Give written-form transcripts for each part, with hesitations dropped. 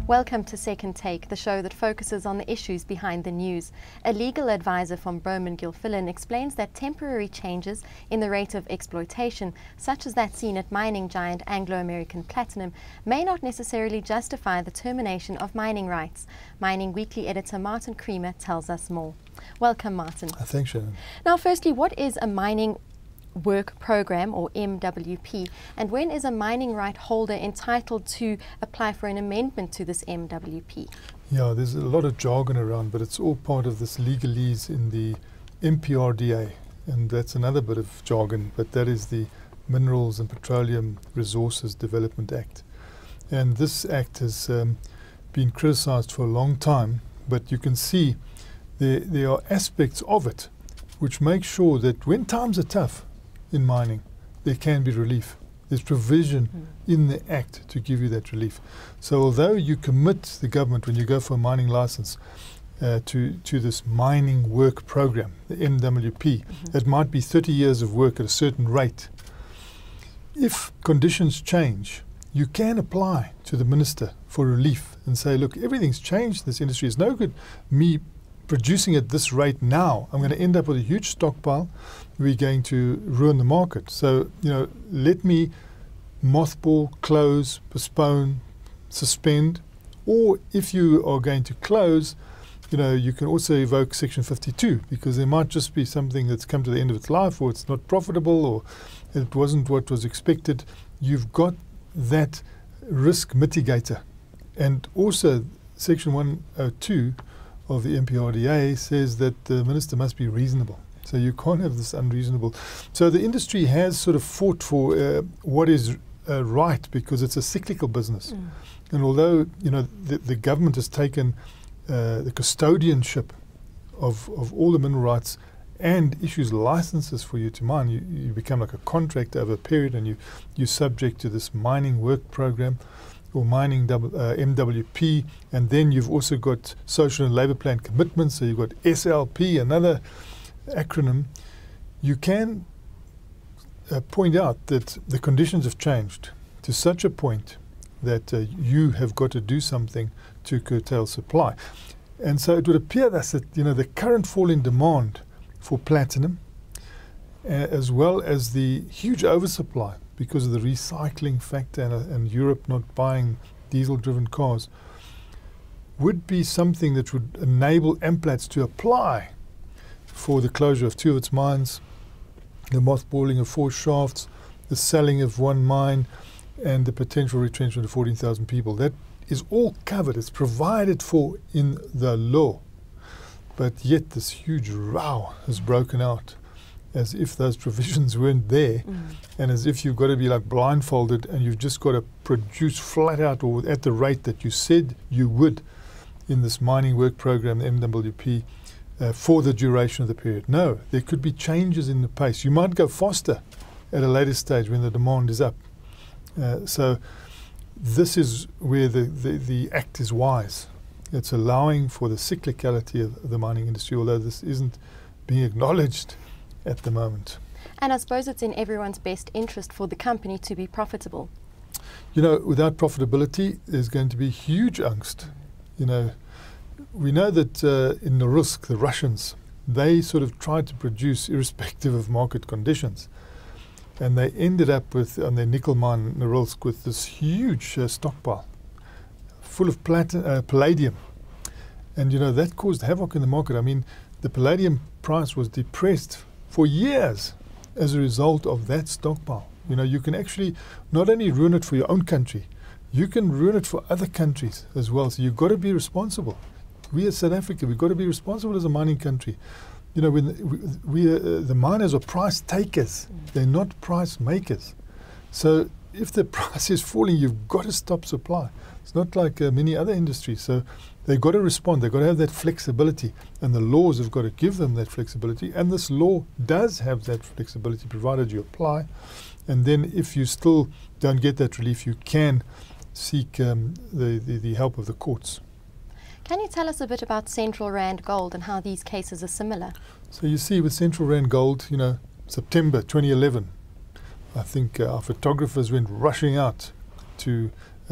Welcome to Second Take, the show that focuses on the issues behind the news. A legal advisor from Bowman Gilfillan explains that temporary changes in the rate of exploitation, such as that seen at mining giant Anglo-American Platinum, may not necessarily justify the termination of mining rights. Mining Weekly editor Martin Creamer tells us more. Welcome, Martin. Thanks, Shannon. Now, firstly, what is a mining work program, or MWP, and when is a mining right holder entitled to apply for an amendment to this MWP? Yeah, there's a lot of jargon around, but it's all part of this legalese in the MPRDA, and that's another bit of jargon, but that is the Minerals and Petroleum Resources Development Act. And this act has been criticized for a long time, but you can see there are aspects of it which make sure that when times are tough in mining, there can be relief. There's provision in the Act to give you that relief. So although you commit the government, when you go for a mining license, to this mining work program, the MWP, it might be 30 years of work at a certain rate. If conditions change, you can apply to the minister for relief and say, look, everything's changed in this industry. It's no good me producing at this rate now. I'm going to end up with a huge stockpile. We're going to ruin the market. So, let me mothball, close, postpone, suspend. Or if you are going to close, you can also evoke Section 52, because there might just be something that's come to the end of its life, or it's not profitable, or it wasn't what was expected. You've got that risk mitigator. And also Section 102 of the MPRDA says that the minister must be reasonable. So you can't have this unreasonable. So the industry has sort of fought for what is right, because it's a cyclical business. And although the government has taken the custodianship of all the mineral rights and issues licenses for you to mine, you become like a contractor over a period, and you're subject to this mining work program, or mining MWP, and then you've also got social and labour plan commitments, so you've got SLP, another acronym. You can point out that the conditions have changed to such a point that you have got to do something to curtail supply. And so it would appear that the current fall in demand for platinum, as well as the huge oversupply because of the recycling factor and Europe not buying diesel-driven cars, would be something that would enable Amplats to apply for the closure of 2 of its mines, the mothballing of 4 shafts, the selling of 1 mine, and the potential retrenchment of 14,000 people. That is all covered. It's provided for in the law. But yet this huge row has broken out, as if those provisions weren't there, and as if you've got to be like blindfolded, and you've just got to produce flat out or at the rate that you said you would in this mining work program, the MWP, for the duration of the period. No, there could be changes in the pace. You might go faster at a later stage when the demand is up. So this is where the Act is wise. It's allowing for the cyclicality of the mining industry, although this isn't being acknowledged at the moment. And I suppose it's in everyone's best interest for the company to be profitable. Without profitability, there's going to be huge angst. We know that in Norilsk, the Russians, they sort of tried to produce irrespective of market conditions. And they ended up with, on their nickel mine, Norilsk, with this huge stockpile full of palladium. And, that caused havoc in the market. I mean, the palladium price was depressed for years as a result of that stockpile. You can actually not only ruin it for your own country, you can ruin it for other countries as well. So you've got to be responsible. We as South Africa, we've got to be responsible as a mining country. When the miners are price takers, they're not price makers. So if the price is falling, you've got to stop supply. It's not like many other industries. So they've got to respond. They've got to have that flexibility, and the laws have got to give them that flexibility. And this law does have that flexibility, provided you apply. And then if you still don't get that relief, you can seek the help of the courts. Can you tell us a bit about Central Randgold and how these cases are similar? So you see with Central Randgold, September 2011, I think our photographers went rushing out to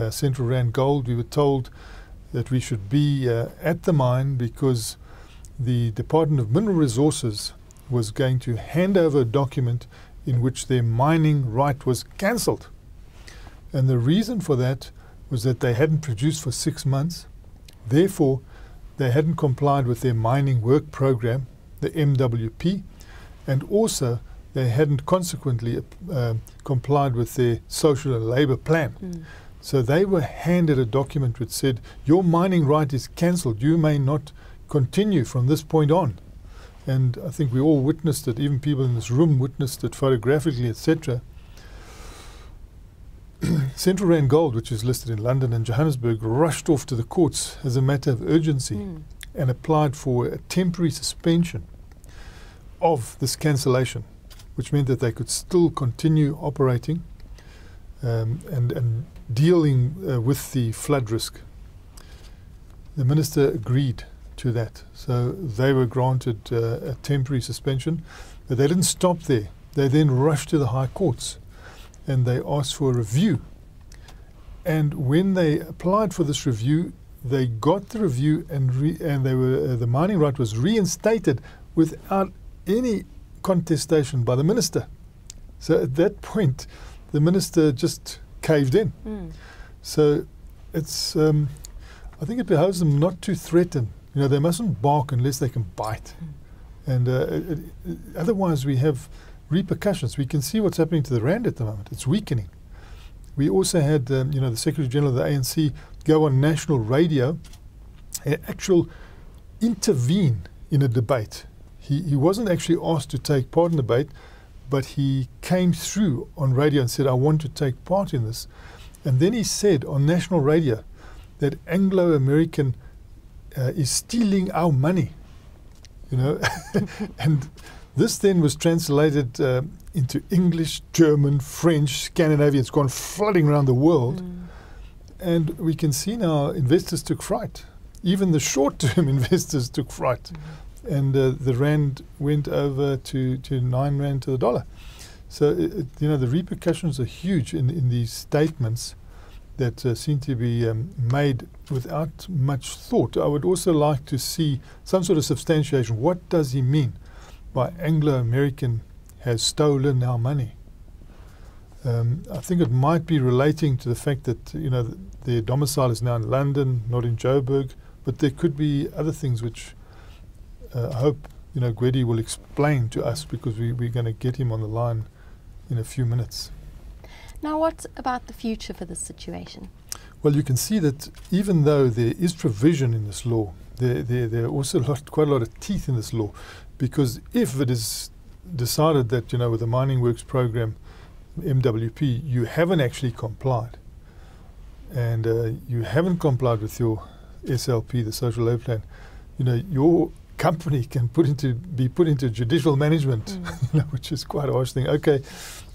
Central Randgold. We were told that we should be at the mine because the Department of Mineral Resources was going to hand over a document in which their mining right was cancelled. And the reason for that was that they hadn't produced for 6 months. Therefore, they hadn't complied with their mining work program, the MWP, and also they hadn't consequently complied with their social and labour plan. So they were handed a document which said, your mining right is cancelled, you may not continue from this point on. And I think we all witnessed it, even people in this room witnessed it photographically, etc. Central Randgold, which is listed in London and Johannesburg, rushed off to the courts as a matter of urgency and applied for a temporary suspension of this cancellation, which meant that they could still continue operating and dealing with the flood risk. The minister agreed to that, so they were granted a temporary suspension, but they didn't stop there. They then rushed to the high courts and they asked for a review. And when they applied for this review, they got the review, and the mining right was reinstated without any contestation by the minister. So at that point, the minister just caved in. So it's, I think it behoves them not to threaten. You know, they mustn't bark unless they can bite. And otherwise we have repercussions. We can see what's happening to the rand at the moment. It's weakening. We also had, you know, the Secretary General of the ANC go on national radio and intervene in a debate. He wasn't actually asked to take part in the debate, but he came through on radio and said, I want to take part in this. And then he said on national radio that Anglo-American is stealing our money, you know. And this then was translated into English, German, French, Scandinavian. It's gone flooding around the world. And we can see now investors took fright. Even the short-term investors took fright. And the rand went over to 9 rand to the dollar. So, you know, the repercussions are huge in these statements that seem to be made without much thought. I would also like to see some sort of substantiation. What does he mean by Anglo-American has stolen our money? I think it might be relating to the fact that, you know, their domicile is now in London, not in Joburg, but there could be other things which I hope, you know, Gwedi will explain to us, because we're going to get him on the line in a few minutes. Now, what about the future for this situation? Well, you can see that even though there is provision in this law, there are also quite a lot of teeth in this law, because if it is decided that, you know, with the Mining Works program, MWP, you haven't actually complied, and you haven't complied with your SLP, the social labour plan, you know, your company can be put into judicial management, you know, which is quite a harsh thing. Okay,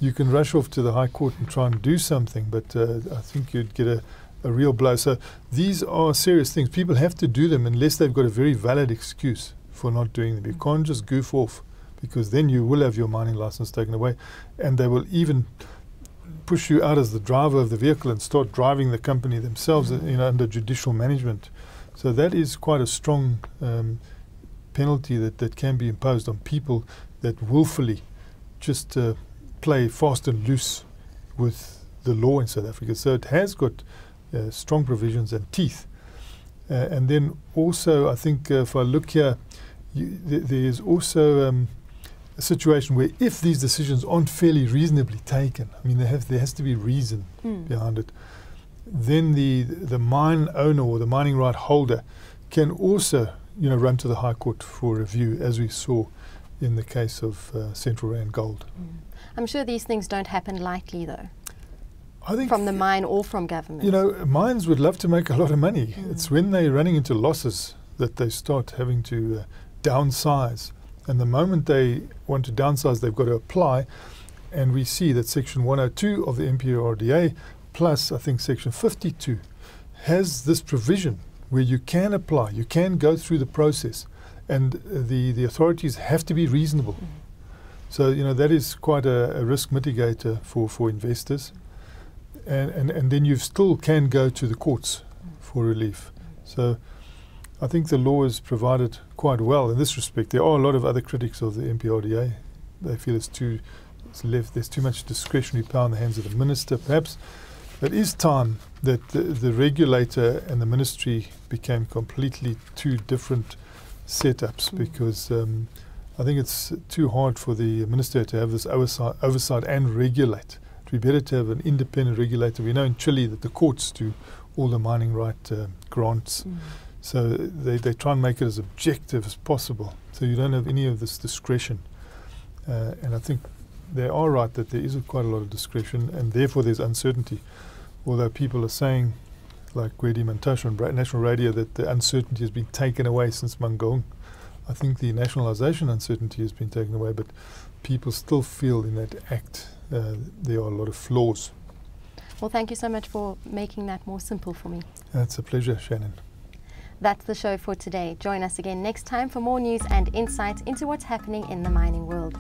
you can rush off to the High Court and try and do something, but I think you'd get a real blow. So these are serious things. People have to do them unless they've got a very valid excuse for not doing them. You can't just goof off, because then you will have your mining license taken away, and they will even push you out as the driver of the vehicle and start driving the company themselves, you know, under judicial management. So that is quite a strong penalty that can be imposed on people that willfully just play fast and loose with the law in South Africa. So it has got strong provisions and teeth. And then also, I think if I look here, there is also a situation where if these decisions aren't fairly reasonably taken, I mean, there has to be reason behind it, then the mine owner or the mining right holder can also, you know, run to the High Court for review, as we saw in the case of Central Randgold. I'm sure these things don't happen lightly, though, I think from the mine or from government. You know, mines would love to make a lot of money. It's when they're running into losses that they start having to downsize. And the moment they want to downsize, they've got to apply. And we see that Section 102 of the MPRDA, plus I think Section 52, has this provision where you can apply, you can go through the process, and the authorities have to be reasonable. So, that is quite a risk mitigator for investors. And then you still can go to the courts for relief. So I think the law is provided quite well in this respect. There are a lot of other critics of the MPRDA. They feel there's too much discretionary power in the hands of the minister. Perhaps it is time that the regulator and the ministry became completely two different setups, because I think it's too hard for the minister to have this oversight and regulate. It would be better to have an independent regulator. We know in Chile that the courts do all the mining right grants. So they try and make it as objective as possible, so you don't have any of this discretion. And I think they are right that there is quite a lot of discretion, and therefore there's uncertainty. Although people are saying, like Gwedi Mantashe on national radio, that the uncertainty has been taken away since Mangaung. I think the nationalisation uncertainty has been taken away, but people still feel in that act there are a lot of flaws. Well, thank you so much for making that more simple for me. It's a pleasure, Shannon. That's the show for today. Join us again next time for more news and insights into what's happening in the mining world.